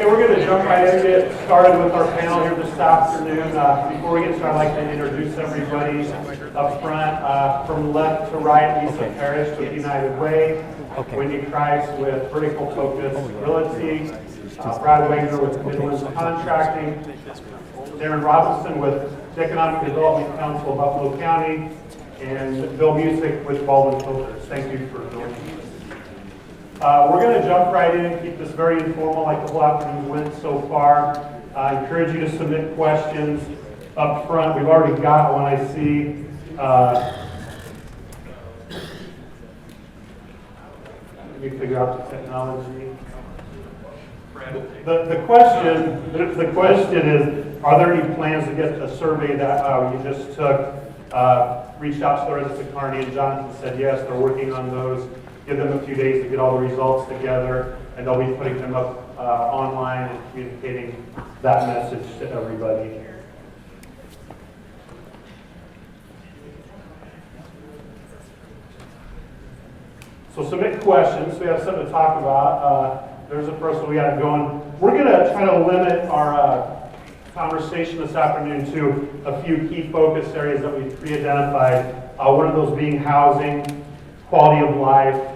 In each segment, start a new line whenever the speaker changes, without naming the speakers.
Okay, we're going to jump right in and get started with our panel here this afternoon. Before we get started, I'd like to introduce everybody up front. From left to right, Lisa Parrish with United Way, Wendy Price with Vertical Focus Realty, Brad Wagner with Midlands Contracting, Darren Robinson with the Economic Development Council of Buffalo County, and Bill Music with Baldwin Filters. Thank you for joining us. We're going to jump right in and keep this very informal like the whole afternoon went so far. I encourage you to submit questions up front. We've already got one, I see. Let me figure out the technology. The question is, are there any plans to get the survey that you just took, reached out to the residents of Kearney, and Jonathan said yes, they're working on those. Give them a few days to get all the results together, and they'll be putting them up online and communicating that message to everybody. So submit questions. We have something to talk about. There's a first one we got going. We're going to try to limit our conversation this afternoon to a few key focus areas that we've pre-identified. One of those being housing, quality of life,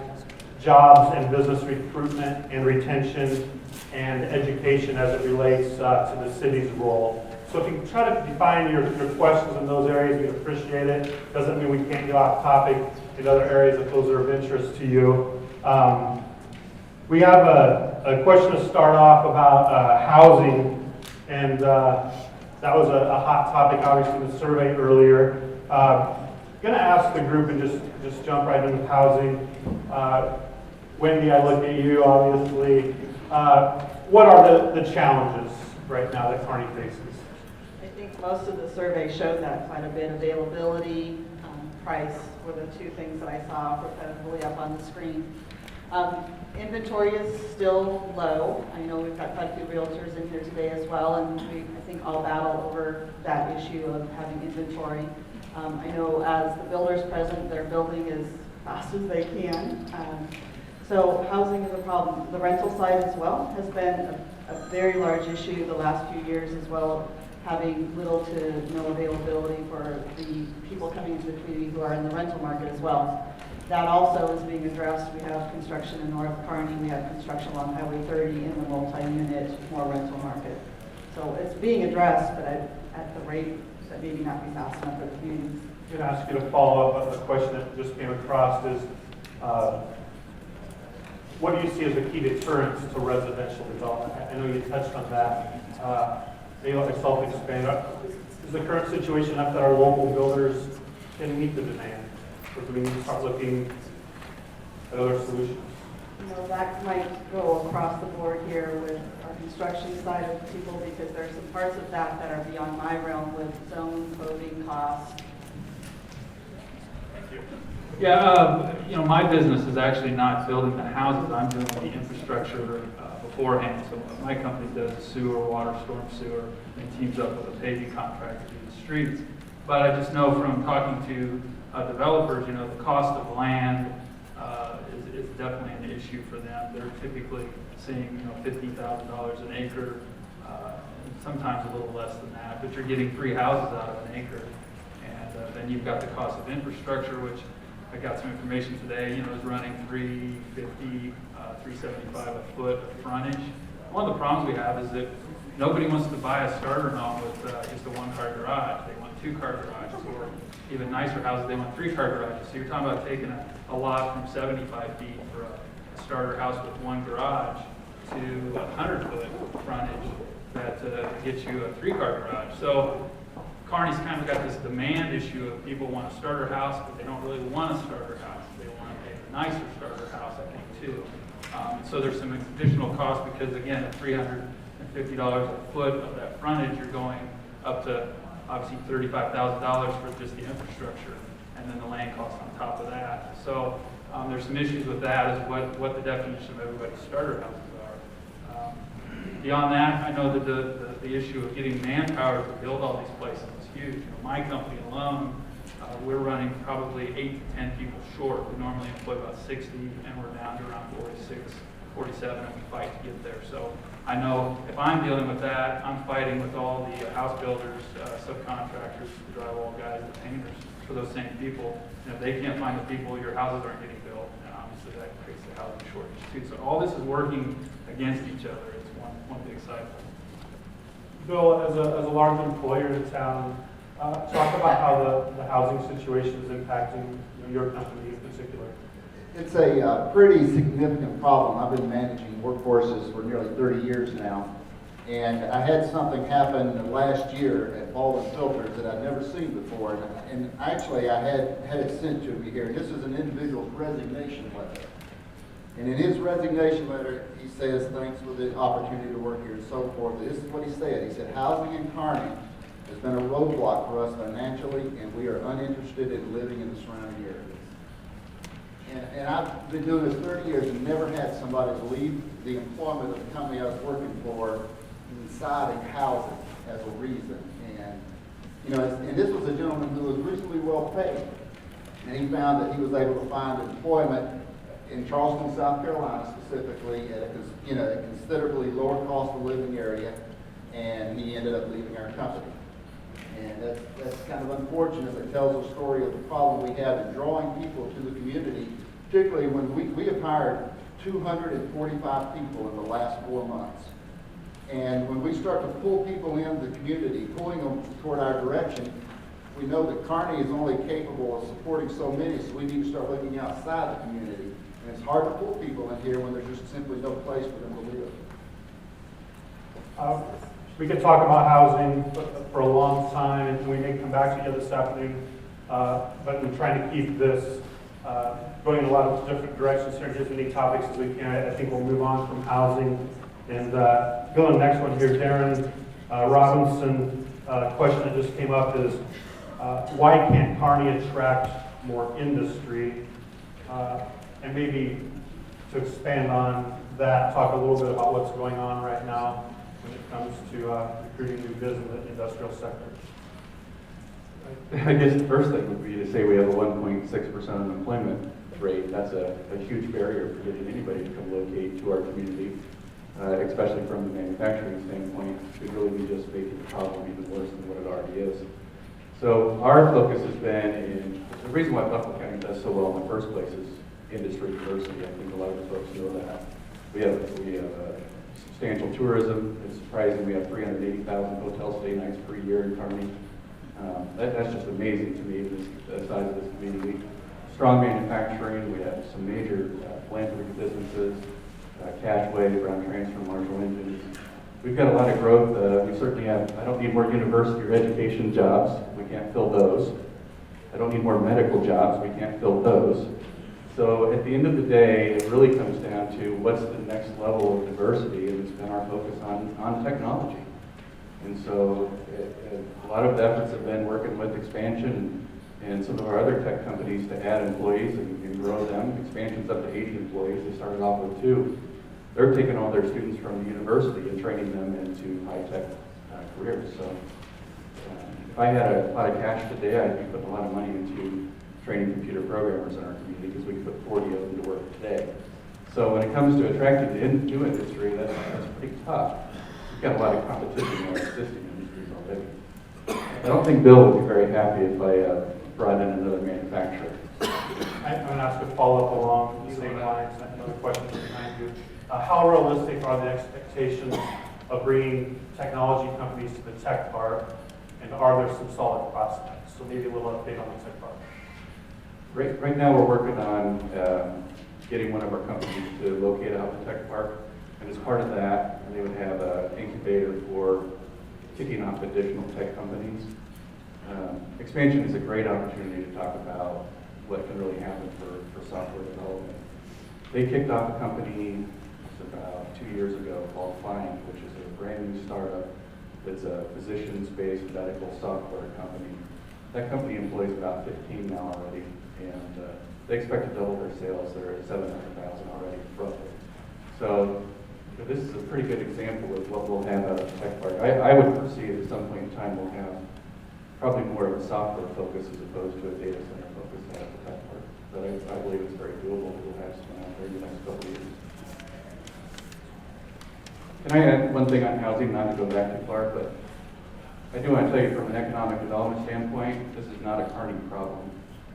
jobs and business recruitment and retention, and education as it relates to the city's role. So if you can try to define your questions in those areas, we'd appreciate it. Doesn't mean we can't get off topic in other areas if those are of interest to you. We have a question to start off about housing, and that was a hot topic, obviously, in the survey earlier. Going to ask the group and just jump right into housing. Wendy, I look at you, obviously. What are the challenges right now that Kearney faces?
I think most of the survey showed that quite a bit. Availability, price were the two things that I saw repetitively up on the screen. Inventory is still low. I know we've got quite a few realtors in here today as well, and we, I think, all battle over that issue of having inventory. I know as the builders present, they're building as fast as they can. So housing is a problem. The rental side as well has been a very large issue the last few years as well, having little to no availability for the people coming into the community who are in the rental market as well. That also is being addressed. We have construction in North Kearney. We have construction along Highway 30 in the multi-unit, more rental market. So it's being addressed, but at the rate that maybe not be fast enough for the communities.
I'm going to ask you to follow up on the question that just came across is, what do you see as a key deterrent to residential development? I know you touched on that. Maybe let myself expand. Is the current situation enough that our local builders can meet the demand? Or do we need to start looking at other solutions?
You know, that might go across the board here with our construction side of people, because there's some parts of that that are beyond my realm with zone, coding, cost.
Thank you.
Yeah, you know, my business is actually not building the houses. I'm doing the infrastructure beforehand. So my company does sewer, water, storm sewer, and teams up with a paving contractor to do the streets. But I just know from talking to developers, you know, the cost of land is definitely an issue for them. They're typically seeing, you know, $50,000 an acre, sometimes a little less than that. But you're getting 3 houses out of an acre, and then you've got the cost of infrastructure, which I got some information today, you know, is running $350, $375 a foot of frontage. One of the problems we have is that nobody wants to buy a starter home with just a 1-car garage. They want 2-car garages, or even nicer houses, they want 3-car garages. So you're talking about taking a lot from 75 feet for a starter house with 1 garage to 100-foot frontage that gets you a 3-car garage. So Kearney's kind of got this demand issue of people want a starter house, but they don't really want a starter house. They want a nicer starter house, I think, too. So there's some additional cost because, again, at $350 a foot of that frontage, you're going up to obviously $35,000 for just the infrastructure, and then the land cost on top of that. So there's some issues with that, as what the definition of everybody's starter houses are. Beyond that, I know that the issue of getting manpower to build all these places is huge. You know, my company alone, we're running probably 8 to 10 people short. We normally employ about 60, and we're down to around 46 47 and we fight to get there. So I know if I'm dealing with that, I'm fighting with all the house builders, subcontractors, the drywall guys, the painters, for those same people. And if they can't find the people, your houses aren't getting built, and obviously that creates the housing shortage too. So all this is working against each other. It's one big cycle.
Bill, as a large employer in town, talk about how the housing situation is impacting your company in particular.
It's a pretty significant problem. I've been managing workforces for nearly 30 years now. And I had something happen last year at Ball and Filters that I'd never seen before. And actually, I had it sent to me here. This is an individual's resignation letter. And in his resignation letter, he says, thanks for the opportunity to work here and so forth. This is what he said. He said, housing in Kearney has been a roadblock for us financially, and we are uninterested in living in the surrounding areas. And I've been doing this 30 years and never had somebody leave the employment of the company I was working for citing housing as a reason. And, and this was a gentleman who was reasonably well paid. And he found that he was able to find employment in Charleston, South Carolina specifically at a considerably lower cost of living area, and he ended up leaving our company. And that's kind of unfortunate. It tells a story of the problem we have in drawing people to the community, particularly when we have hired 245 people in the last 4 months. And when we start to pull people in the community, pulling them toward our direction, we know that Kearney is only capable of supporting so many, so we need to start looking outside the community. And it's hard to pull people in here when there's just simply no place for them to live.
We could talk about housing for a long time, and we may come back to you this afternoon, but we're trying to keep this going in a lot of different directions here, as many topics as we can. I think we'll move on from housing. And go to the next one here, Darren Robinson. Question that just came up is, why can't Kearney attract more industry? And maybe to expand on that, talk a little bit about what's going on right now when it comes to recruiting new business in the industrial sector.
I guess the first thing would be to say we have a 1.6% unemployment rate. That's a huge barrier for getting anybody to come locate to our community, especially from the manufacturing standpoint. Could really be just making the problem even worse than what it already is. So our focus has been in, the reason why Buffalo County does so well in the first place is industry diversity. I think a lot of the folks know that. We have substantial tourism. It's surprising we have 380,000 hotel stay nights per year in Kearney. That's just amazing to me, the size of this community. Strong manufacturing. We have some major philanthropic businesses, Cashway, Brown Transfer, Marshall Engines. We've got a lot of growth. We certainly have, I don't need more university or education jobs. We can't fill those. I don't need more medical jobs. We can't fill those. So at the end of the day, it really comes down to what's the next level of diversity, and it's been our focus on technology. And so a lot of the efforts have been working with expansion and some of our other tech companies to add employees and grow them. Expansion's up to 80 employees. They started off with 2. They're taking all their students from the university and training them into high-tech careers. So if I had a lot of cash today, I'd be putting a lot of money into training computer programmers in our community because we could put 40 of them to work today. So when it comes to attracting the new industry, that's pretty tough. We've got a lot of competition in our existing industries already. I don't think Bill would be very happy if I brought in another manufacturer.
I'm going to ask a follow-up along the same lines. Another question behind you. How realistic are the expectations of bringing technology companies to the tech park, and are there some solid prospects? So maybe a little update on the tech park.
Right now we're working on getting one of our companies to locate out in the tech park. And as part of that, they would have an incubator for kicking off additional tech companies. Expansion is a great opportunity to talk about what can really happen for software development. They kicked off a company about 2 years ago called Find, which is a brand new startup that's a physicians-based medical software company. That company employs about 15 now already, and they expect to double their sales. They're at 700,000 already, roughly. So this is a pretty good example of what we'll have out of the tech park. I would foresee at some point in time we'll have probably more of a software focus as opposed to a data center focus out of the tech park. But I believe it's very doable. We'll have some out there in the next couple of years. Can I add one thing on housing, not to go back too far, but I do want to tell you from an economic development standpoint, this is not a Kearney problem.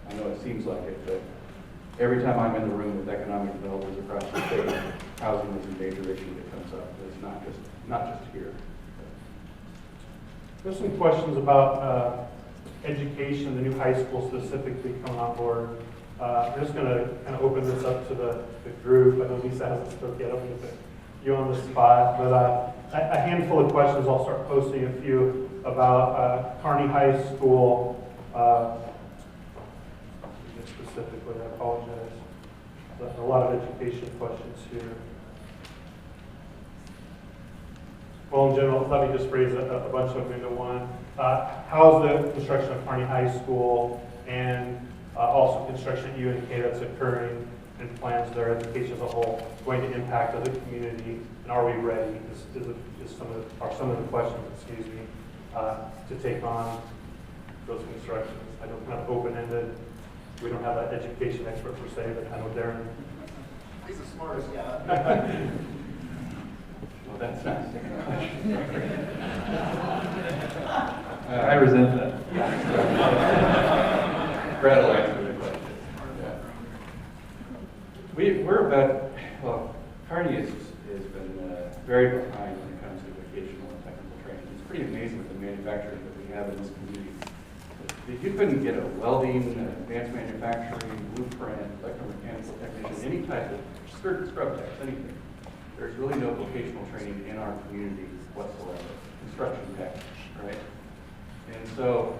I know it seems like it, but every time I'm in the room with economic developers across the state, housing is a major issue that comes up. It's not just here.
There's some questions about education, the new high school specifically coming on board. I'm just going to kind of open this up to the group. I know Lisa hasn't spoken yet. I'm going to put you on the spot, but a handful of questions. I'll start posting a few about Kearney High School. Specifically, I apologize. There's a lot of education questions here. Well, in general, let me just phrase a bunch of them into one. How's the construction of Kearney High School and also construction at UNK that's occurring and plans their education as a whole going to impact other community? And are we ready? Are some of the questions, to take on those constructions? I know kind of open-ended. We don't have an education expert per se, but I know Darren.
He's the smartest guy.
Well, that's not a second question.
I resent that.
Brad will answer the question. Yeah. We're about, well, Kearney has been very behind when it comes to vocational and technical training. It's pretty amazing with the manufacturing that we have in this community. If you couldn't get a welding, advanced manufacturing, blueprint, electromechanical technician, any type of scrub techs, anything, there's really no vocational training in our community whatsoever. Construction tech, right? And so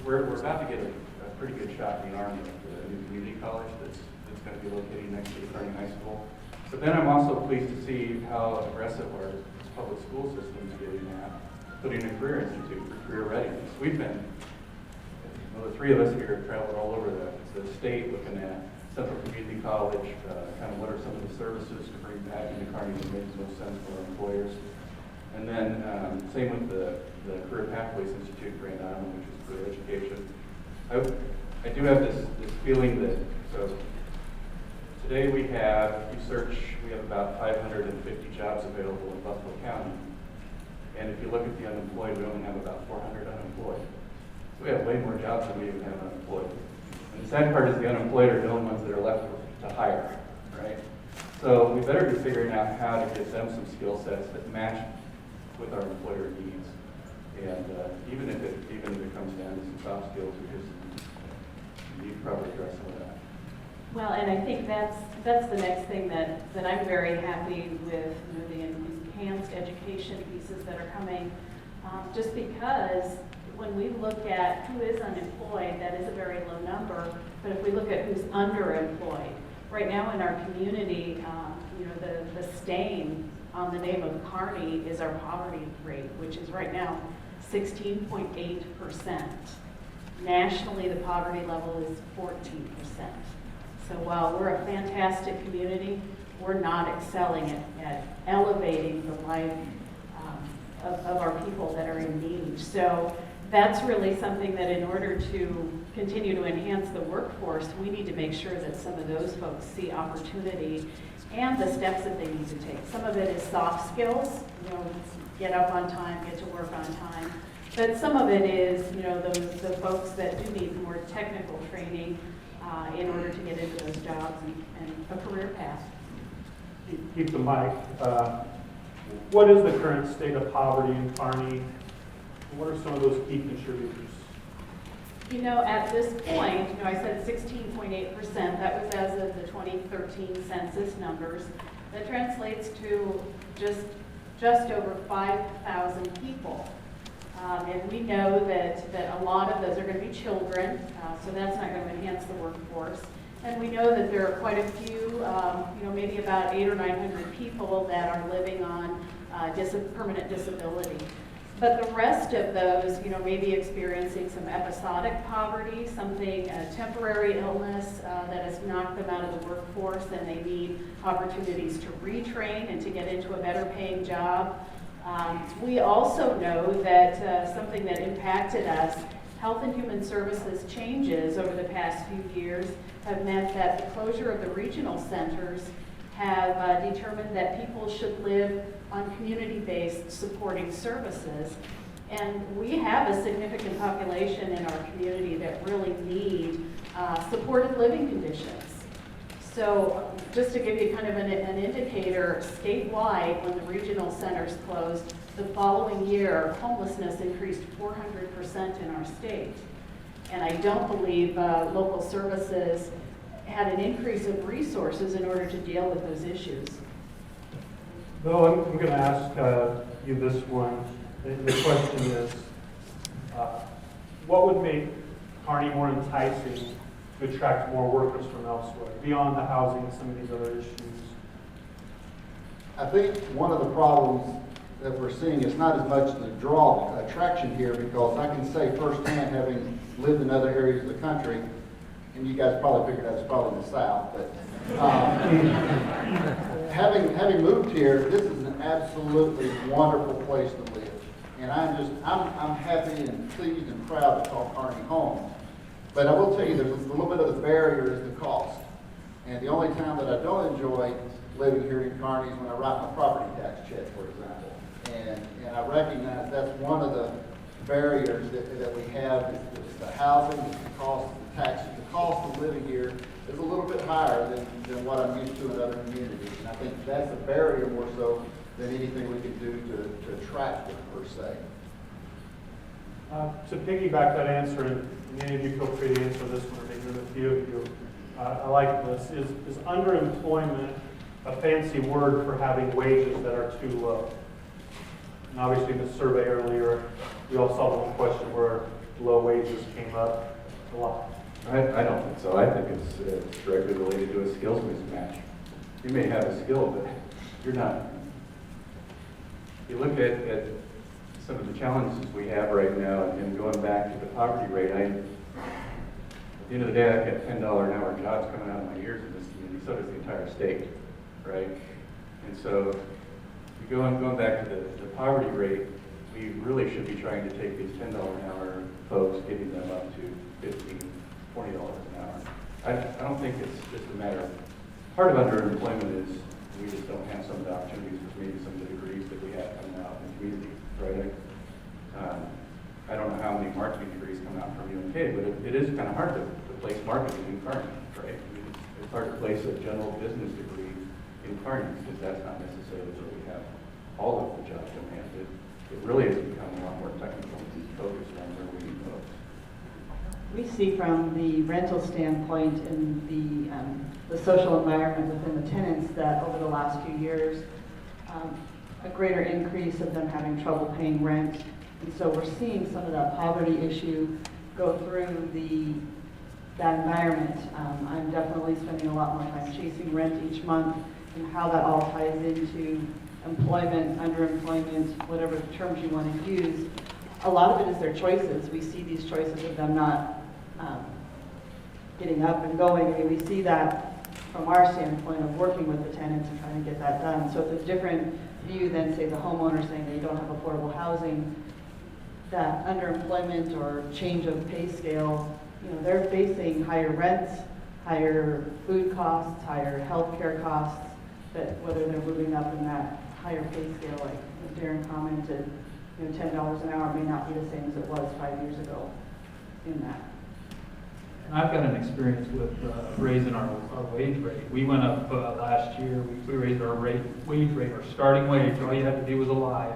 we're about to get a pretty good shot in the arm with the new community college that's going to be located next to Kearney High School. But then I'm also pleased to see how aggressive our public school system is getting at putting a career institute for career readiness. We've been, the three of us here have traveled all over the state looking at Central Community College, kind of what are some of the services to bring back into Kearney that makes most sense for our employers. And then same with the Career Pathways Institute in Grand Island, which is career education. I do have this feeling that, so today we have about 550 jobs available in Buffalo County. And if you look at the unemployed, we only have about 400 unemployed. So we have way more jobs than we even have unemployed. And the sad part is the unemployed are the only ones that are left to hire, right? So we better be figuring out how to get them some skill sets that match with our employer needs. And even if it comes down to some soft skills, because you need to probably address some of that.
Well, and I think that's the next thing that I'm very happy with, the enhanced education pieces that are coming, just because when we look at who is unemployed, that is a very low number, but if we look at who's underemployed, right now in our community, the stain on the name of Kearney is our poverty rate, which is right now 16.8%. Nationally, the poverty level is 14%. So while we're a fantastic community, we're not excelling at elevating the life of our people that are in need. So that's really something that in order to continue to enhance the workforce, we need to make sure that some of those folks see opportunity and the steps that they need to take. Some of it is soft skills, get up on time, get to work on time. But some of it is, the folks that do need more technical training in order to get into those jobs and a career path.
Keep the mic. What is the current state of poverty in Kearney? What are some of those key contributors?
At this point, I said 16.8%. That was as of the 2013 census numbers. That translates to just over 5,000 people. And we know that a lot of those are going to be children, so that's not going to enhance the workforce. And we know that there are quite a few, maybe about 800 or 900 people that are living on permanent disability. But the rest of those, may be experiencing some episodic poverty, a temporary illness that has knocked them out of the workforce, and they need opportunities to retrain and to get into a better paying job. We also know that something that impacted us, Health and Human Services changes over the past few years have meant that the closure of the regional centers have determined that people should live on community-based supporting services. And we have a significant population in our community that really need supported living conditions. So just to give you kind of an indicator, statewide, when the regional centers closed, the following year, homelessness increased 400% in our state. And I don't believe local services had an increase of resources in order to deal with those issues.
Bill, I'm going to ask you this one. The question is, what would make Kearney more enticing to attract more workers from elsewhere, beyond the housing and some of these other issues?
I think one of the problems that we're seeing is not as much the draw attraction here, because I can say firsthand, having lived in other areas of the country, and you guys probably figured that's probably the South, but having moved here, this is an absolutely wonderful place to live. And I'm happy and pleased and proud to call Kearney home. But I will tell you, there's a little bit of the barrier is the cost. And the only time that I don't enjoy living here in Kearney is when I write my property tax check, for example. And I recognize that's one of the barriers that we have is the housing, the cost of the taxes. The cost of living here is a little bit higher than what I'm used to in other communities. And I think that's a barrier more so than anything we can do to attract them, per se.
To piggyback that answer, and many of you feel free to answer this one, or maybe a few of you, I like this. Is underemployment a fancy word for having wages that are too low? And obviously, in the survey earlier, we all saw one question where low wages came up a lot.
I don't think so. I think it's directly related to a skills mismatch. You may have a skill, but you're not. You look at some of the challenges we have right now, and going back to the poverty rate, at the end of the day, I've got $10 an hour jobs coming out of my ears in this community. So does the entire state, right? And so, going back to the poverty rate, we really should be trying to take these $10 an hour folks, getting them up to $15, $20 an hour. I don't think it's just a matter of, part of underemployment is we just don't have some of the opportunities with maybe some of the degrees that we have coming out in the community, right? I don't know how many marketing degrees come out from UNK, but it is kind of hard to place marketing in Kearney, right? I mean, it's hard to place a general business degree in Kearney because that's not necessarily where we have all of the jobs demanded. It really has become a lot more technical and focused on where we need folks.
We see from the rental standpoint and the social environment within the tenants that over the last few years, a greater increase of them having trouble paying rent. And so we're seeing some of that poverty issue go through that environment. I'm definitely spending a lot more time chasing rent each month, and how that all ties into employment, underemployment, whatever terms you want to use. A lot of it is their choices. We see these choices of them not getting up and going. I mean, we see that from our standpoint of working with the tenants and trying to get that done. So it's a different view than, say, the homeowner saying they don't have affordable housing. That underemployment or change of pay scale, they're facing higher rents, higher food costs, higher healthcare costs, that whether they're moving up in that higher pay scale, like Darren commented, $10 an hour may not be the same as it was 5 years ago in that.
And I've got an experience with raising our wage rate. We went up last year, we raised our wage rate, our starting wage. All you had to do was alive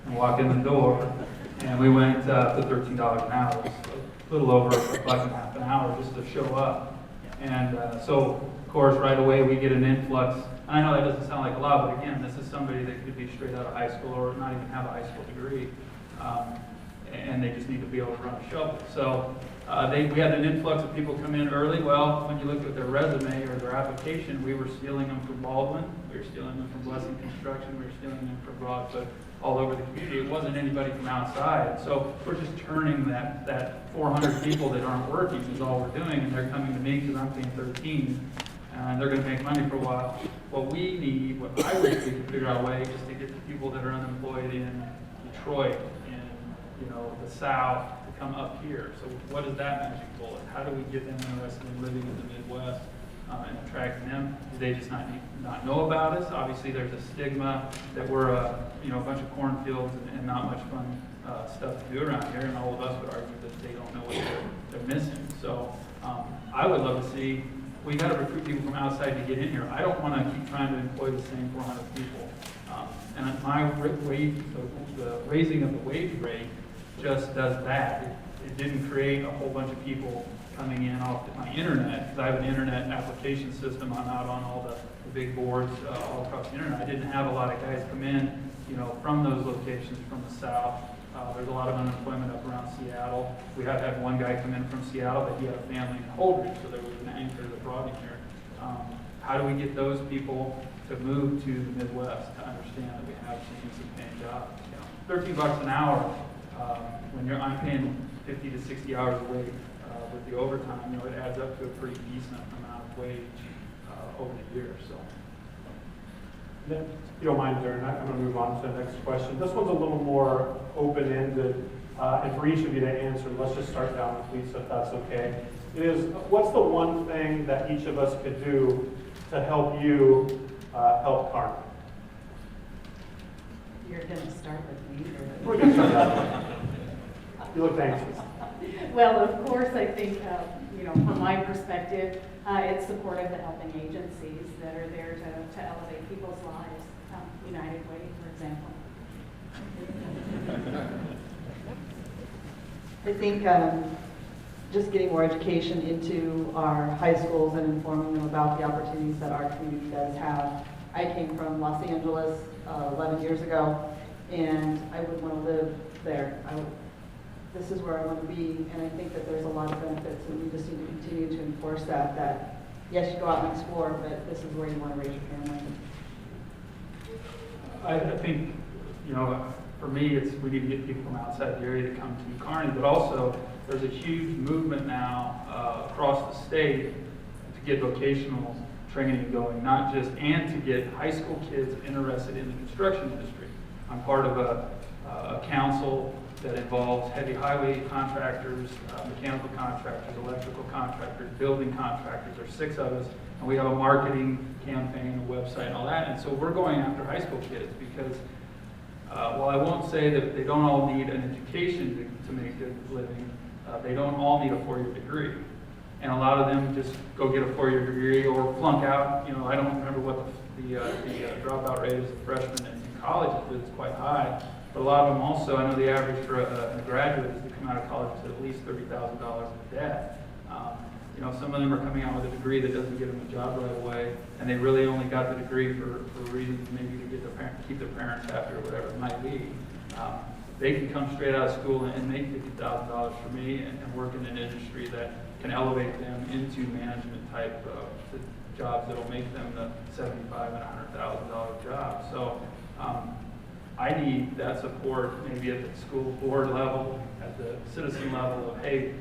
and walk in the door. And we went to $13 an hour, a little over $1.50 an hour just to show up. And so, of course, right away we get an influx. And I know that doesn't sound like a lot, but again, this is somebody that could be straight out of high school or not even have a high school degree. And they just need to be able to run a shovel. So we had an influx of people come in early. Well, when you looked at their resume or their application, we were stealing them from Baldwin, we were stealing them from Blessing Construction, we were stealing them from Broadfoot, all over the community. It wasn't anybody from outside. So we're just turning that 400 people that aren't working is all we're doing, and they're coming to me because I'm paying 13, and they're going to make money for a while. What we need, what I wish we could figure out a way, is to get the people that are unemployed in Detroit, in the South, to come up here. So what is that magic bullet? How do we get them interested in living in the Midwest? and attracting them? Do they just not know about us? Obviously, there's a stigma that we're a bunch of cornfields and not much fun stuff to do around here, and all of us would argue that they don't know what they're missing. So I would love to see, we got to recruit people from outside to get in here. I don't want to keep trying to employ the same 400 people. And my wage, the raising of the wage rate just does that. It didn't create a whole bunch of people coming in off my internet, because I have an internet application system. I'm out on all the big boards all across the internet. I didn't have a lot of guys come in, from those locations from the south. There's a lot of unemployment up around Seattle. We have had one guy come in from Seattle, but he had a family in Holdridge, so there was an anchor that brought him here. How do we get those people to move to the Midwest to understand that we have some decent paying jobs? $13 an hour, when I'm paying 50 to 60 hours a week with the overtime, it adds up to a pretty decent amount of wage over the year. So.
If you don't mind, Darren, I'm going to move on to the next question. This one's a little more open-ended, and for each of you to answer, let's just start down with Lisa, if that's okay. It is, what's the one thing that each of us could do to help you help Kearney?
You're going to start with me, or?
We're going to start that way. You look anxious.
Well, of course, I think, from my perspective, it's support of the helping agencies that are there to elevate people's lives. United Way, for example.
I think just getting more education into our high schools and informing them about the opportunities that our community does have. I came from Los Angeles 11 years ago, and I wouldn't want to live there. This is where I want to be, and I think that there's a lot of benefits, and we just need to continue to enforce that yes, you go out and explore, but this is where you want to raise your family.
I think, for me, we need to get people from outside the area to come to Kearney, but also there's a huge movement now across the state to get vocational training going, and to get high school kids interested in the construction industry. I'm part of a council that involves heavy highway contractors, mechanical contractors, electrical contractors, building contractors. There's 6 of us, and we have a marketing campaign, a website, and all that. And so we're going after high school kids because, while I won't say that they don't all need an education to make a good living, they don't all need a 4-year degree. And a lot of them just go get a 4-year degree or flunk out. I don't remember what the dropout rate is of freshmen in college, but it's quite high. But a lot of them also, I know the average for a graduate is to come out of college with at least $30,000 in debt. Some of them are coming out with a degree that doesn't get them a job right away, and they really only got the degree for reasons maybe to get keep their parents happy or whatever it might be. They can come straight out of school and make $50,000 for me and work in an industry that can elevate them into management type jobs that will make them the $75,000 and $100,000 jobs. So I need that support maybe at the school board level, at the citizen level of, hey,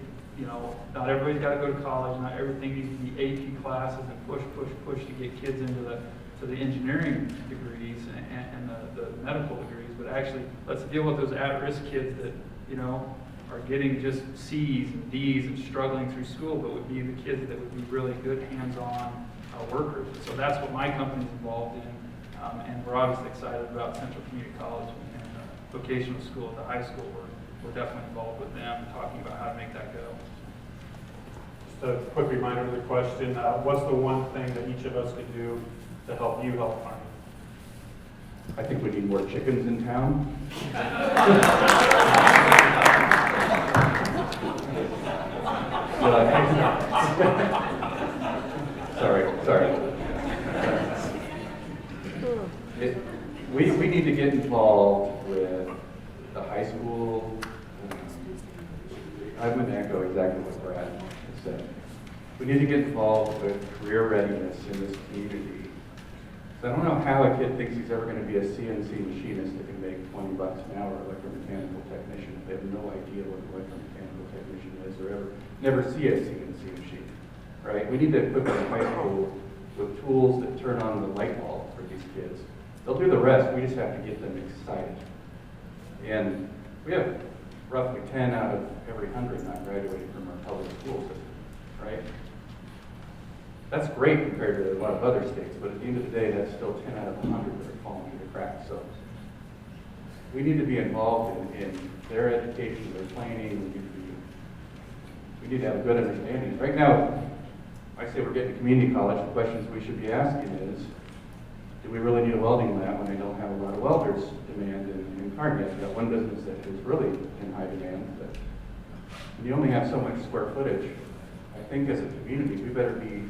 not everybody's got to go to college, not everything needs to be AP classes and push to get kids into the engineering degrees and the medical degrees, but actually let's deal with those at-risk kids that, are getting just C's and D's and struggling through school, but would be the kids that would be really good hands-on workers. So that's what my company's involved in. And we're obviously excited about Central Community College and vocational school at the high school. We're definitely involved with them, talking about how to make that go.
Just a quick reminder of the question, what's the one thing that each of us could do to help you help Kearney?
I think we need more chickens in town. Sorry. We need to get involved with the high school. I'm going to echo exactly what Brad said. We need to get involved with career readiness in this community. So I don't know how a kid thinks he's ever going to be a CNC machinist that can make $20 an hour, electromechanical technician. They have no idea what an electromechanical technician is or never see a CNC machine, right? We need to equip them in high school with tools that turn on the light bulb for these kids. They'll do the rest, we just have to get them excited. And we have roughly 10 out of every 100 not graduating from our public school system, right? That's great compared to a lot of other states, but at the end of the day, that's still 10 out of 100 that are falling through the cracks. So we need to be involved in their education, their planning. We need to have a good understanding. Right now, I say we're getting to community college. The questions we should be asking is, do we really need a welding lab when they don't have a lot of welders demand in Kearney? I've got one business that is really in high demand, but when you only have so much square footage, I think as a community, we better be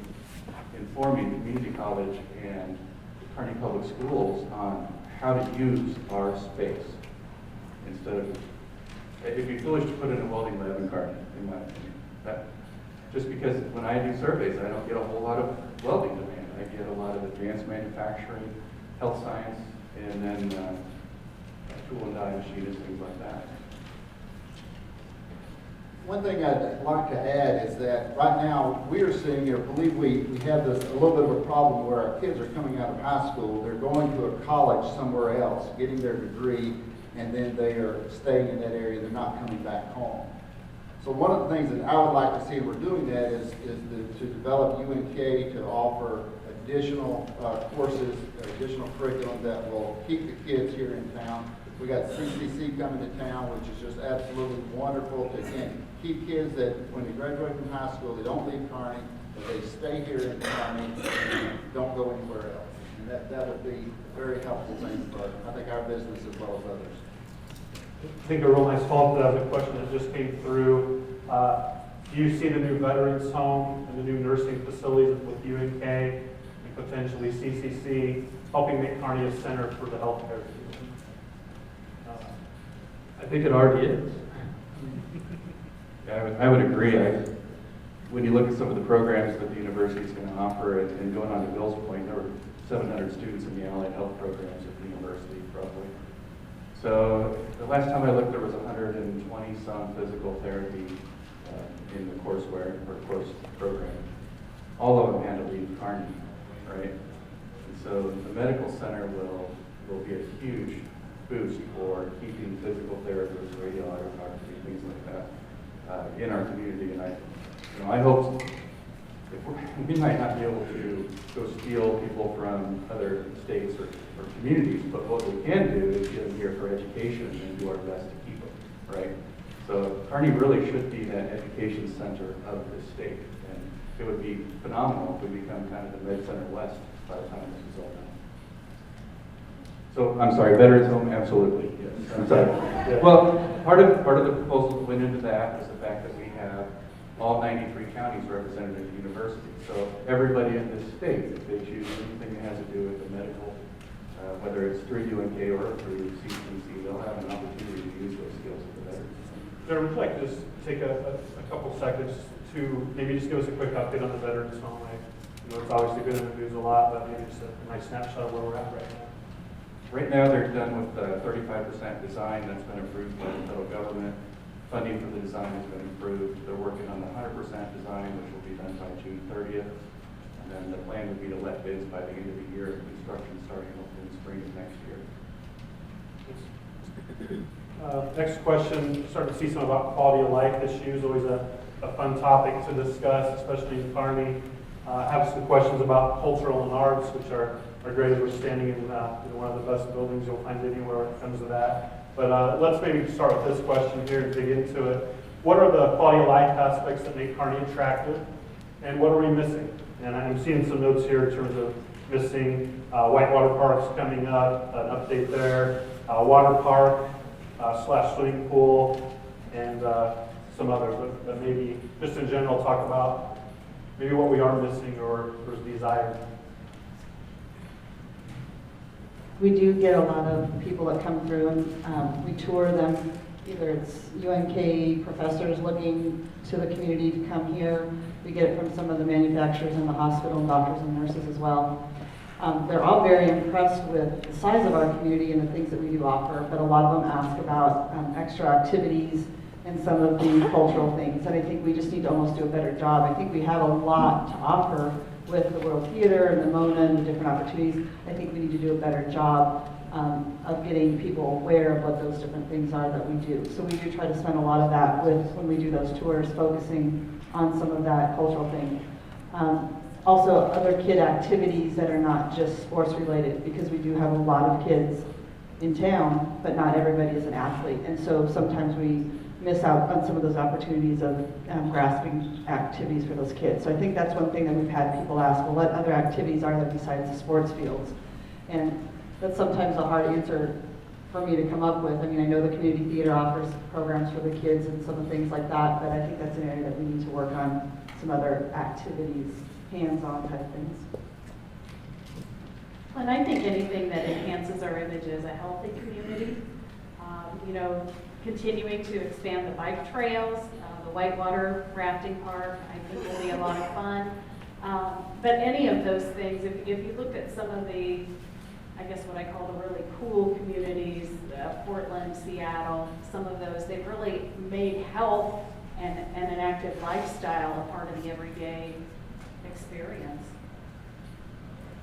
informing community college and Kearney Public Schools on how to use our space instead of, it'd be foolish to put in a welding lab in Kearney, in my opinion. Just because when I do surveys, I don't get a whole lot of welding demand. I get a lot of advanced manufacturing, health science, and then tool and die machinists, things like that.
One thing I'd like to add is that right now we are seeing, or believe we have this a little bit of a problem where our kids are coming out of high school, they're going to a college somewhere else, getting their degree, and then they are staying in that area, they're not coming back home. So one of the things that I would like to see, we're doing that, is to develop UNK to offer additional courses, additional curriculum that will keep the kids here in town. We got CCC coming to town, which is just absolutely wonderful to, again, keep kids that when they graduate from high school, they don't leave Kearney, but they stay here in Kearney and don't go anywhere else. And that would be a very helpful thing for, I think, our business as well as others.
I think a real nice follow-up to that was a question that just came through. Do you see the new veterans home and the new nursing facilities with UNK and potentially CCC helping make Kearney a center for the healthcare system?
I think it already is.
Yeah, I would agree. When you look at some of the programs that the university is going to offer, and going on to Bill's point, there were 700 students in the allied health programs at the university, probably. So the last time I looked, there was 120 some physical therapy in the courseware or course program. All of them had to leave Kearney, right? And so the medical center will be a huge boost for keeping physical therapists, radiography, things like that in our community. And I hope we might not be able to go steal people from other states or communities, but what we can do is get them here for education and do our best to keep them, right? So Kearney really should be that education center of the state, and it would be phenomenal if we become kind of the Med Center West by the time this is all done. So, I'm sorry, veterans home, absolutely, yes. I'm sorry.
Yeah.
Well, part of the proposal that went into that is the fact that we have all 93 counties represented at the university. So everybody in this state, if they choose anything that has to do with the medical, whether it's through UNK or through CCC, they'll have an opportunity to use those skills for the veterans.
Sarah, would you like to just take a couple seconds to maybe just give us a quick update on the veterans home? It's obviously been in the news a lot, but maybe just a nice snapshot of where we're at right now.
Right now, they're done with 35% design that's been approved by the federal government. Funding for the design has been approved. They're working on the 100% design, which will be done by June 30th. And then the plan would be to let bids by the end of the year, and construction starting in the spring of next year.
Next question, starting to see some about quality of life issues, always a fun topic to discuss, especially in Kearney. Have some questions about cultural and arts, which are great. We're standing in one of the best buildings you'll find anywhere when it comes to that. But let's maybe start with this question here and dig into it. What are the quality of life aspects that make Kearney attractive, and what are we missing? And I'm seeing some notes here in terms of missing Whitewater Park's coming up, an update there, water park / swimming pool, and some others. But maybe just in general talk about maybe what we are missing or desired.
We do get a lot of people that come through and we tour them. Either it's UNK professors looking to the community to come here. We get it from some of the manufacturers in the hospital and doctors and nurses as well. They're all very impressed with the size of our community and the things that we do offer, but a lot of them ask about extra activities and some of the cultural things. And I think we just need to almost do a better job. I think we have a lot to offer with the World Theater and the MONA and the different opportunities. I think we need to do a better job of getting people aware of what those different things are that we do. So we do try to spend a lot of that when we do those tours, focusing on some of that cultural thing. Also, other kid activities that are not just sports related, because we do have a lot of kids in town, but not everybody is an athlete. And so sometimes we miss out on some of those opportunities of grasping activities for those kids. So I think that's one thing that we've had people ask, well, what other activities are there besides the sports fields? And that's sometimes a hard answer for me to come up with. I mean, I know the community theater offers programs for the kids and some things like that, but I think that's an area that we need to work on, some other activities, hands-on type things.
And I think anything that enhances our image as a healthy community, continuing to expand the bike trails, the whitewater rafting park, I think will be a lot of fun. But any of those things, if you look at some of the, I guess what I call the really cool communities, Portland, Seattle, some of those, they've really made health and an active lifestyle a part of the everyday experience.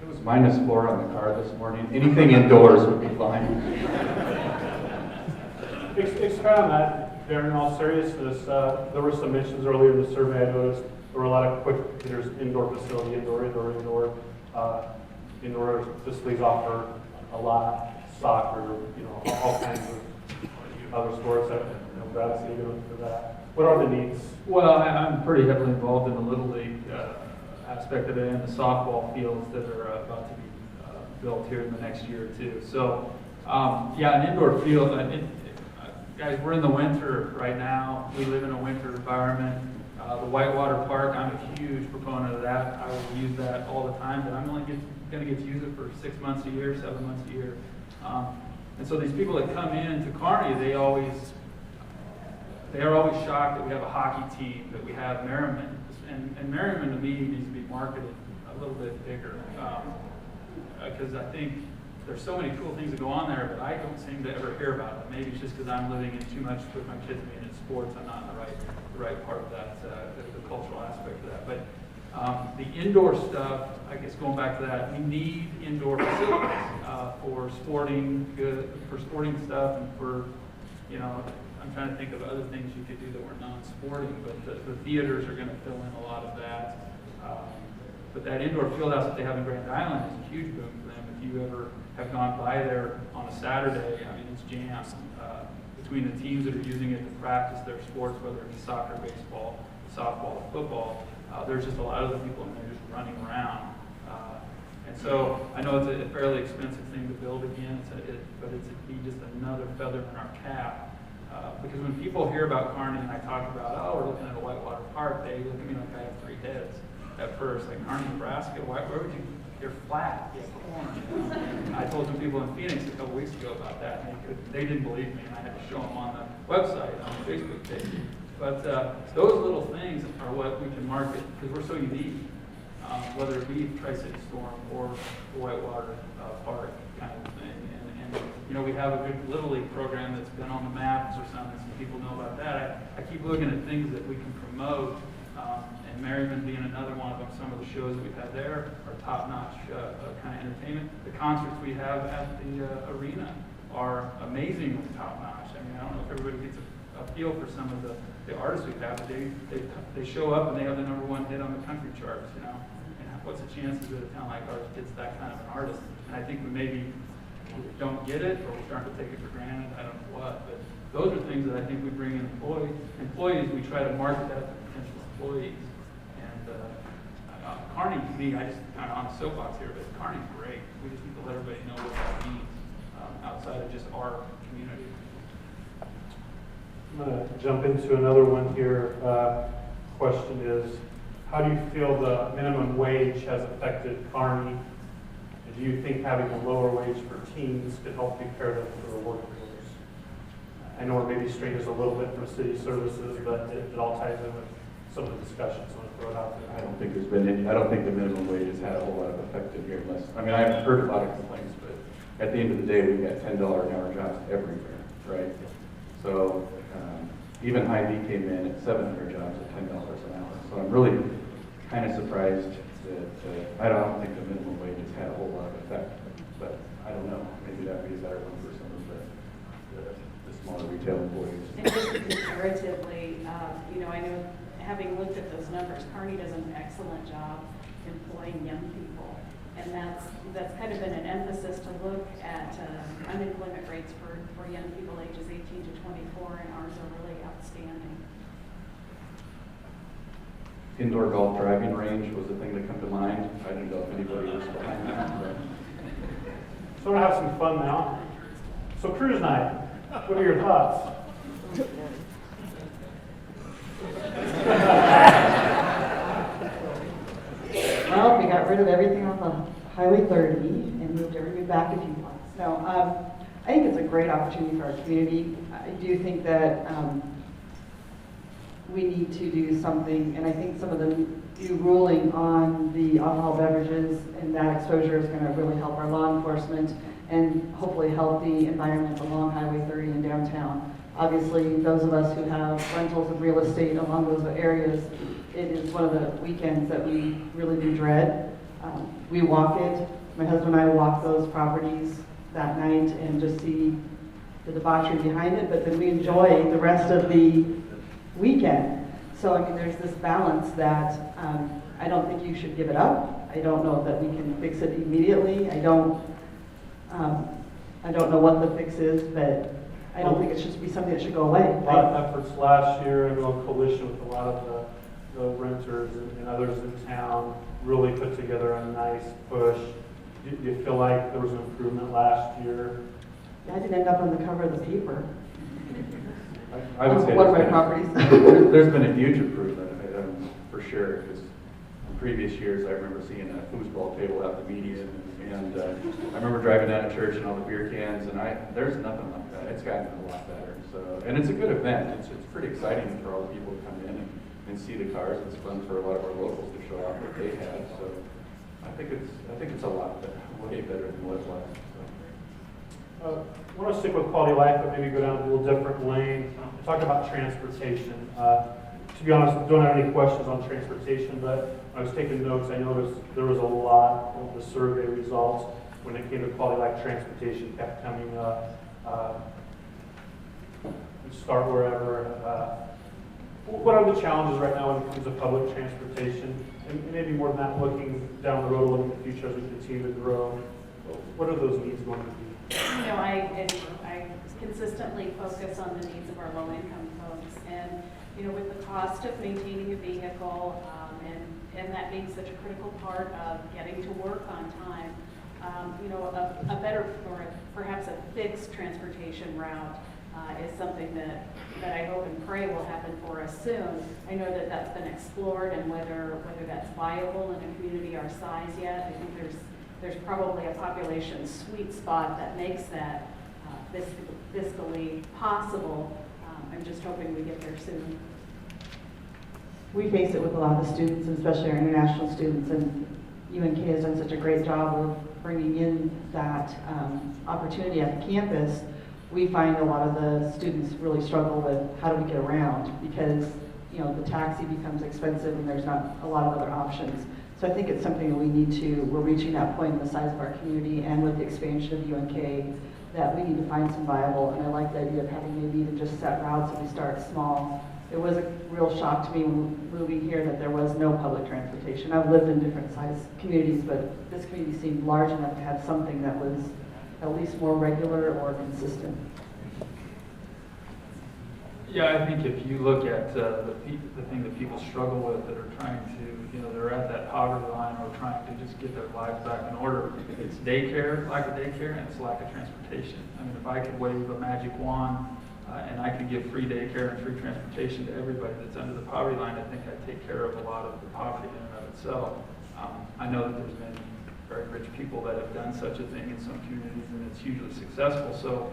It was -4 on the car this morning. Anything indoors would be fine.
Expand on that, Darren, in all seriousness, there were some mentions earlier in the survey. I noticed there were a lot of quick hitters, indoor facility, indoor. Indoor facilities offer a lot, soccer, all kinds of other sports that Nebraska doing for that. What are the needs?
Well, I'm pretty heavily involved in the Little League aspect of it and the softball fields that are about to be built here in the next year or two. So, an indoor field, guys, we're in the winter right now. We live in a winter environment. The Whitewater Park, I'm a huge proponent of that. I will use that all the time, but I'm only going to get to use it for 6 months a year, 7 months a year. And so these people that come in to Kearney, they are always shocked that we have a hockey team, that we have Merriman. And Merriman, to me, needs to be marketed a little bit bigger. Because I think there's so many cool things that go on there, but I don't seem to ever hear about them. Maybe it's just because I'm living in too much with my kids being in sports. I'm not in the right part of that, the cultural aspect of that. But the indoor stuff, I guess going back to that, we need indoor facilities for sporting stuff, and for, I'm trying to think of other things you could do that were non-sporting, but the theaters are going to fill in a lot of that. But that indoor field house that they have in Grand Island is a huge boom for them. If you ever have gone by there on a Saturday, I mean, it's jammed between the teams that are using it to practice their sports, whether it's soccer, baseball, softball, football. There's just a lot of the people in there just running around. And so I know it's a fairly expensive thing to build again, but it's just another feather in our cap. Because when people hear about Kearney and I talk about, we're looking at a whitewater park, they look at me like I have 3 heads at first. Like, Kearney, Nebraska, where would you? You're flat, you have corn. I told some people in Phoenix a couple weeks ago about that, and they didn't believe me, and I had to show them on the website, on the Facebook page. But those little things are what we can market, because we're so unique, whether it be Tri-City Storm or the Whitewater Park kind of thing. And we have a good Little League program that's been on the maps or something, so people know about that. I keep looking at things that we can promote, and Merriman being another one of them. Some of the shows that we've had there are top-notch kind of entertainment. The concerts we have at the arena are amazingly top-notch. I mean, I don't know if everybody gets a feel for some of the artists we've had, but they show up and they have the #1 hit on the country charts, And what's the chances that a town like ours gets that kind of an artist? And I think we maybe don't get it, or we're starting to take it for granted. I don't know what, but those are things that I think we bring in employees. We try to market that to potential employees. And Kearney, to me, I just kind of on a soapbox here, but Kearney's great. We just need to let everybody know what that means outside of just our community.
I'm going to jump into another one here. Question is, how do you feel the minimum wage has affected Kearney? And do you think having a lower wage for teens could help prepare them for the workforce? I know we're maybe straying just a little bit from city services, but it all ties in with some of the discussions. So I'm going to throw it out there.
I don't think there's been any, I don't think the minimum wage has had a whole lot of effect in here I've heard a lot of complaints, but at the end of the day, we've got $10 an hour jobs everywhere, right? So even Hy-Vee came in at 700 jobs at $10 an hour. So I'm really kind of surprised that I don't think the minimum wage has had a whole lot of effect, but I don't know. Maybe that would be a better one for some of the smaller retail employees.
And just comparatively, I know, having looked at those numbers, Kearney does an excellent job employing young people. And that's kind of been an emphasis to look at unemployment rates for young people ages 18 to 24, and ours are really outstanding.
Indoor golf driving range was the thing that come to mind. I didn't know if anybody was behind that. But.
So we're gonna have some fun now. So cruise night, what are your thoughts?
Well, we got rid of everything on the Highway 30 and moved everything back a few blocks. No, I think it's a great opportunity for our community. I do think that we need to do something, and I think some of the new ruling on the alcohol beverages and that exposure is going to really help our law enforcement and hopefully help the environment along Highway 30 in downtown. Obviously, those of us who have rentals of real estate along those areas, it is one of the weekends that we really do dread. We walk it. My husband and I walk those properties that night and just see the debauchery behind it, but then we enjoy the rest of the weekend. So, I mean, there's this balance that I don't think you should give it up. I don't know that we can fix it immediately. I don't know what the fix is, but I don't think it should be something that should go away.
A lot of efforts last year, and a coalition with a lot of the renters and others in town really put together a nice push. Do you feel like there was an improvement last year?
I didn't end up on the cover of the paper.
I would say
One of my properties.
there's been a huge improvement, for sure. Because in previous years, I remember seeing a foosball table at the median, and I remember driving down to church and all the beer cans, and there's nothing like that. It's gotten a lot better. So, and it's a good event. It's pretty exciting for all the people to come in and see the cars. It's fun for a lot of our locals to show off what they had. So, I think it's a lot better, way better than what it was.
I want to stick with quality of life, but maybe go down a little different lane. Talk about transportation. To be honest, I don't have any questions on transportation, but I was taking notes. I noticed there was a lot of the survey results when it came to quality of life. Transportation kept coming up. Start wherever. What are the challenges right now when it comes to public transportation? And maybe more than that, looking down the road, looking at the future as we continue to grow. What are those needs going to be?
You know, I consistently focus on the needs of our low-income folks, and you know, with the cost of maintaining a vehicle, and that being such a critical part of getting to work on time, you know, a better or perhaps a fixed transportation route is something that I hope and pray will happen for us soon. I know that that's been explored, and whether that's viable in a community our size yet. I think there's probably a population sweet spot that makes that fiscally possible. I'm just hoping we get there soon.
We face it with a lot of the students, and especially our international students, and UNK has done such a great job of bringing in that opportunity at the campus. We find a lot of the students really struggle with how do we get around, because you know, the taxi becomes expensive and there's not a lot of other options. So I think it's something that we're reaching that point in the size of our community and with the expansion of UNK that we need to find some viable, and I like the idea of having maybe even just set routes and we start small. It was a real shock to me when moving here that there was no public transportation. I've lived in different size communities, but this community seemed large enough to have something that was at least more regular or consistent.
Yeah, I think if you look at the thing that people struggle with that are trying to, you know, they're at that poverty line or trying to just get their lives back in order, it's daycare, lack of daycare, and it's lack of transportation. I mean, if I could wave a magic wand and I could give free daycare and free transportation to everybody that's under the poverty line, I think I'd take care of a lot of the poverty in and of itself. I know that there's been very rich people that have done such a thing in some communities, and it's hugely successful. So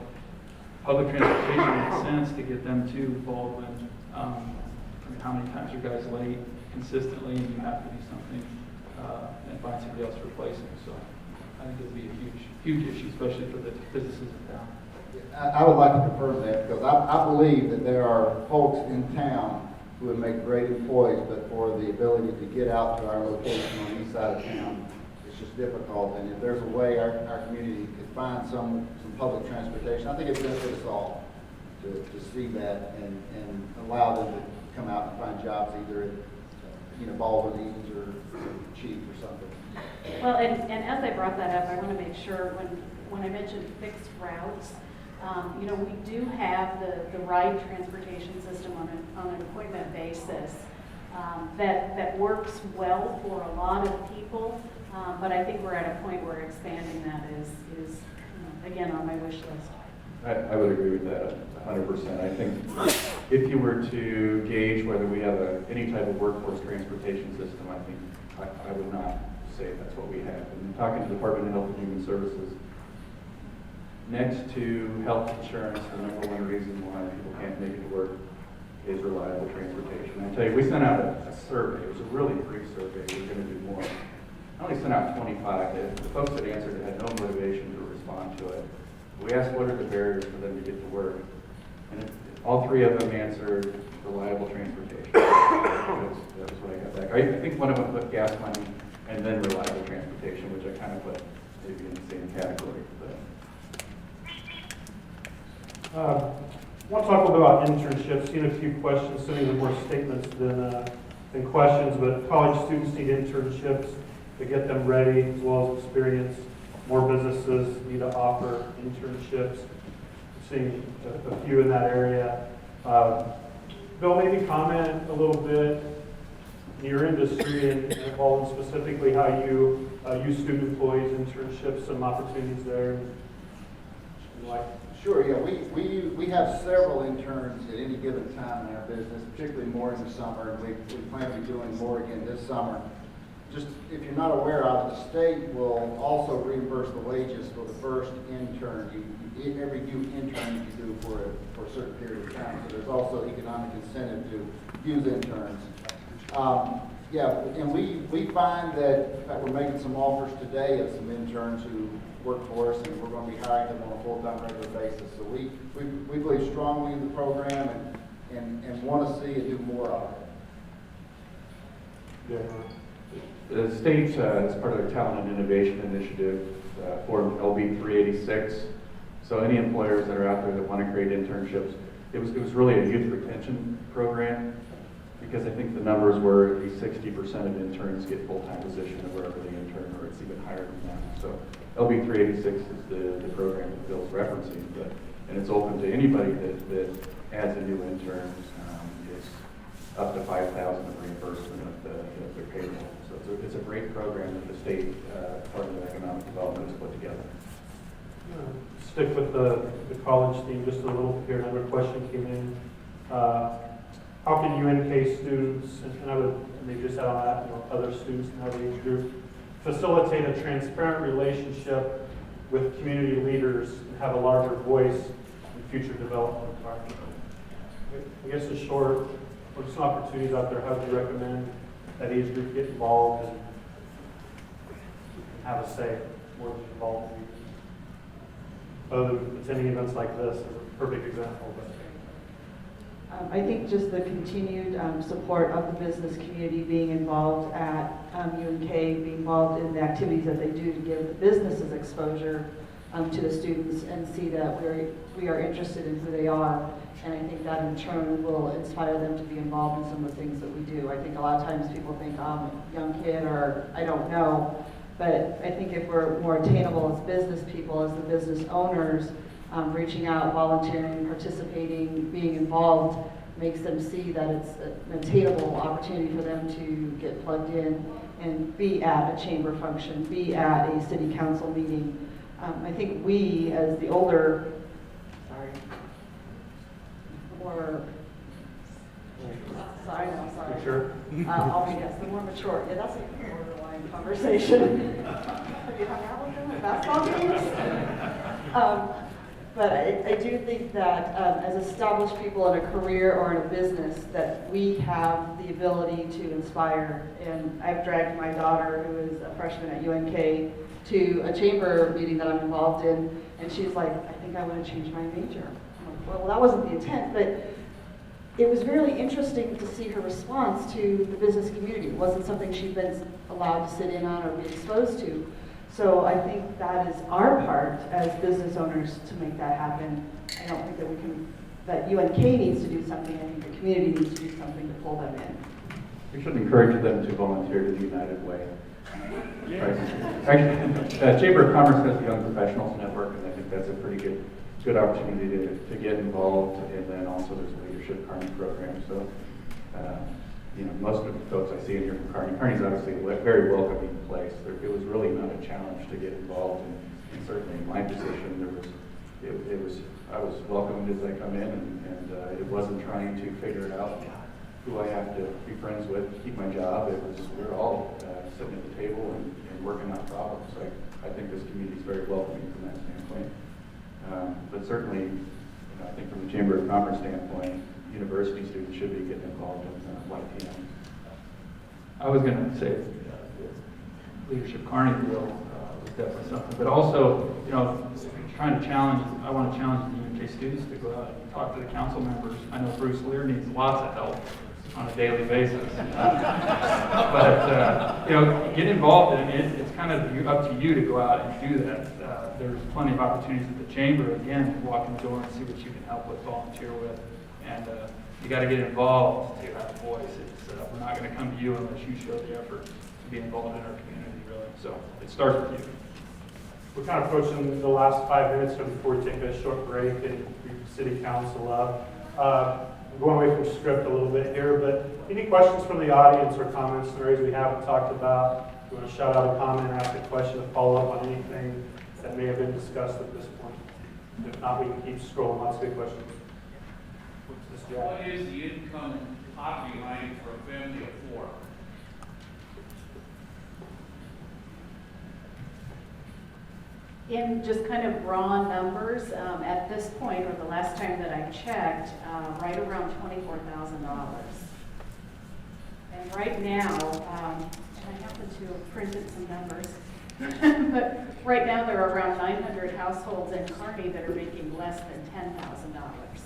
public transportation makes sense to get them to Baldwin. I mean, how many times are guys late consistently, and you have to do something and find somebody else to replace them. So I think it'll be a huge issue, especially for the businesses in town.
I would like to confirm that, because I believe that there are folks in town who would make great employees, but for the ability to get out to our location on the east side of town, it's just difficult. And if there's a way our community could find some public transportation, I think it benefits us all to see that and allow them to come out and find jobs either Baldwin's or Chief or something.
Well, and as I brought that up, I want to make sure when I mentioned fixed routes, we do have the ride transportation system on an appointment basis that works well for a lot of people, but I think we're at a point where expanding that is again, on my wish list.
I would agree with that 100%. I think if you were to gauge whether we have any type of workforce transportation system, I think I would not say that's what we have. And talking to the Department of Health and Human Services, next to health insurance, the number one reason why people can't make it to work is reliable transportation. I tell you, we sent out a survey. It was a really brief survey. We're going to do more. I only sent out 25. The folks that answered had no motivation to respond to it. We asked what are the barriers for them to get to work, and all three of them answered reliable transportation. That was what I got back. I think one of them put gas money and then reliable transportation, which I kind of put maybe in the same category.
I want to talk a little bit about internships. Seen a few questions, some of them more statements than questions, but college students need internships to get them ready as well as experience. More businesses need to offer internships. Seeing a few in that area. Bill, maybe comment a little bit in your industry and involved specifically how you use student employees, internships, some opportunities there.
Sure, yeah, we have several interns at any given time in our business, particularly more in the summer, and we plan to be doing more again this summer. Just, if you're not aware of it, the state will also reimburse the wages for the first intern. Every new intern you do for a certain period of time. So there's also economic incentive to use interns. And we find that, in fact, we're making some offers today of some interns who work for us, and we're going to be hiring them on a full-time regular basis. So we believe strongly in the program and want to see it do more of it.
Yeah.
The state, as part of their Talent and Innovation Initiative, formed LB 386. So any employers that are out there that want to create internships, it was really a youth retention program, because I think the numbers were at least 60% of interns get full-time position of wherever they intern, or it's even higher than that. So LB 386 is the program that Bill's referencing, and it's open to anybody that adds a new intern. It's up to $5,000 of reimbursement of their payroll. So it's a great program that the state Department of Economic Development has put together.
Stick with the college theme just a little bit here. Another question came in. How can UNK students, and I would maybe just add on that, other students in our age group, facilitate a transparent relationship with community leaders and have a larger voice in future development environment? I guess in short, what are some opportunities out there? How would you recommend that age group get involved and have a say, more than involved in meetings? Other than attending events like this is a perfect example.
I think just the continued support of the business community, being involved at UNK, being involved in the activities that they do to give the businesses exposure to the students and see that we are interested in who they are. And I think that in turn will inspire them to be involved in some of the things that we do. I think a lot of times people think, I'm a young kid or I don't know. But I think if we're more attainable as business people, as the business owners, reaching out, volunteering, participating, being involved, makes them see that it's an attainable opportunity for them to get plugged in and be at a chamber function, be at a city council meeting. I think we, as the older, sorry.
Sure.
I'll be yes, the more mature. Yeah, that's a borderline conversation. Have you hung out with them at basketball games? But I do think that as established people in a career or in a business, that we have the ability to inspire. And I've dragged my daughter, who is a freshman at UNK, to a chamber meeting that I'm involved in, and she's like, I think I want to change my major. I'm like, well, that wasn't the intent, but it was really interesting to see her response to the business community. It wasn't something she'd been allowed to sit in on or be exposed to. So I think that is our part as business owners to make that happen. I don't think that UNK needs to do something. I think the community needs to do something to pull them in.
We should encourage them to volunteer to the United Way. Right. Actually, Chamber of Commerce has the Young Professionals Network, and I think that's a pretty good opportunity to get involved. And then also there's a Leadership Kearney program. So, most of the folks I see in here from Kearney's obviously a very welcoming place. It was really not a challenge to get involved, and certainly in my position, I was welcomed as I come in, and it wasn't trying to figure out who I have to be friends with to keep my job. We were all sitting at the table and working on problems. So I think this community is very welcoming from that standpoint. But certainly, I think from the Chamber of Commerce standpoint, university students should be getting involved in YTM.
I was going to say, the Leadership Kearney deal was definitely something, but also, trying to challenge, I want to challenge the UK students to go out and talk to the council members. I know Bruce Lear needs lots of help on a daily basis. But, get involved. I mean, it's kind of up to you to go out and do that. There's plenty of opportunities at the chamber, again, to walk in the door and see what you can help with, volunteer with. And you got to get involved to have a voice. We're not going to come to you unless you show the effort to be involved in our community, really. So it starts with you.
We're kind of approaching the last 5 minutes here before we take a short break and brief the city council up. I'm going away from script a little bit here, but any questions from the audience or comments and areas we haven't talked about? If you want to shout out a comment or ask a question to follow up on anything that may have been discussed at this point. If not, we can keep scrolling. Lots of good questions. What's this, Jack?
What is the income poverty line for a family of 4?
In just kind of raw numbers, at this point, or the last time that I checked, right around $24,000. And right now, I happen to have printed some numbers, but right now there are around 900 households in Kearney that are making less than $10,000,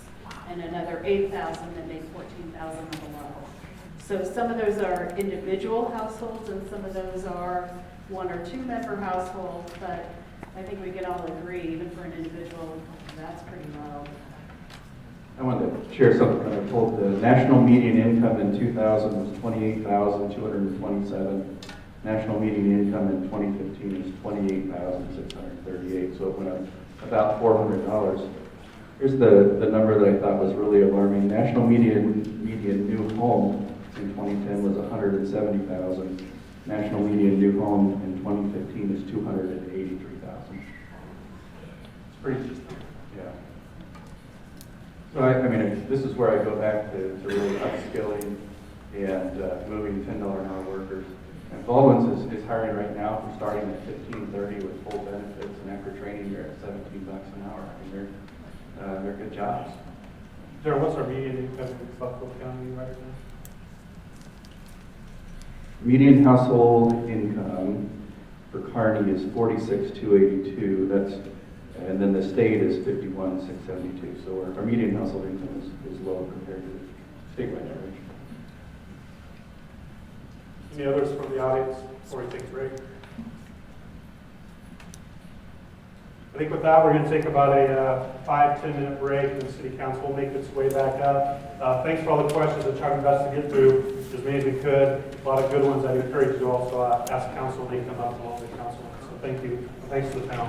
and another 8,000 that make $14,000 or below. So some of those are individual households, and some of those are 1 or 2 member households, but I think we can all agree, even for an individual, that's pretty low.
I wanted to share something that I told. The national median income in 2000 was $28,227. National median income in 2015 is $28,638. So it went up about $400. Here's the number that I thought was really alarming. National median new home in 2010 was $170,000. National median new home in 2015 is $283,000. It's pretty, yeah. So I mean, this is where I go back to really upskilling and moving $10 an hour workers. And Baldwin's is hiring right now. We're starting at $15.30 with full benefits, and after training, you're at $17 an hour. I mean, they're good jobs.
Jared, what's our median income in Buffalo County right now?
Median household income for Kearney is $46,282. And then the state is $51,672. So our median household income is low compared to the statewide average.
Any others from the audience before we take a break? I think with that, we're going to take about a 5-10 minute break, and the city council will make its way back up. Thanks for all the questions. I tried my best to get through as many as we could. A lot of good ones. I encourage you to also ask council when they come up along the council. So thank you. Thanks to the panel.